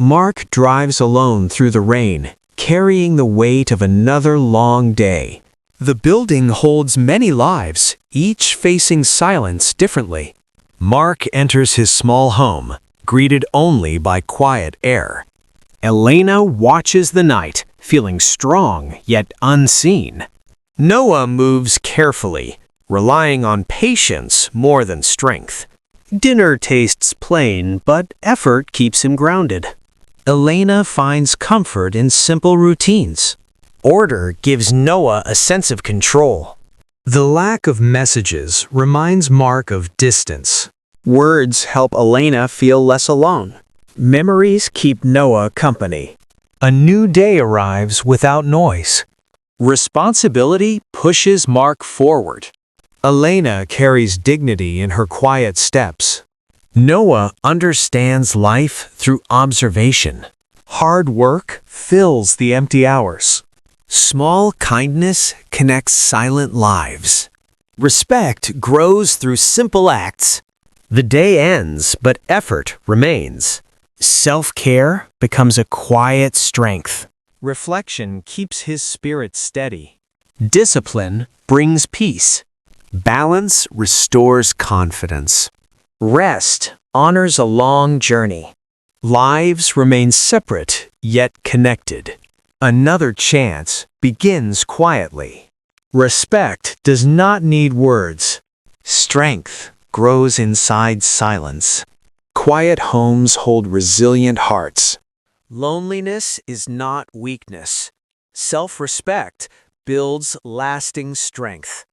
Mark drives alone through the rain, carrying the weight of another long day. The building holds many lives, each facing silence differently. Mark enters his small home, greeted only by quiet air. Elena watches the night, feeling strong yet unseen. Noah moves carefully, relying on patience more than strength. Dinner tastes plain, but effort keeps him grounded. Elena finds comfort in simple routines. Order gives Noah a sense of control. The lack of messages reminds Mark of distance. Words help Elena feel less alone. Memories keep Noah company. A new day arrives without noise. Responsibility pushes Mark forward. Elena carries dignity in her quiet steps. Noah understands life through observation. Hard work fills the empty hours. Small kindness connects silent lives. Respect grows through simple acts. The day ends, but effort remains. Self-care becomes a quiet strength. Reflection keeps his spirit steady. Discipline brings peace. Balance restores confidence. Rest honors a long journey. Lives remain separate yet connected. Another chance begins quietly. Respect does not need words. Strength grows inside silence. Quiet homes hold resilient hearts. Loneliness is not weakness. Self-respect builds lasting strength.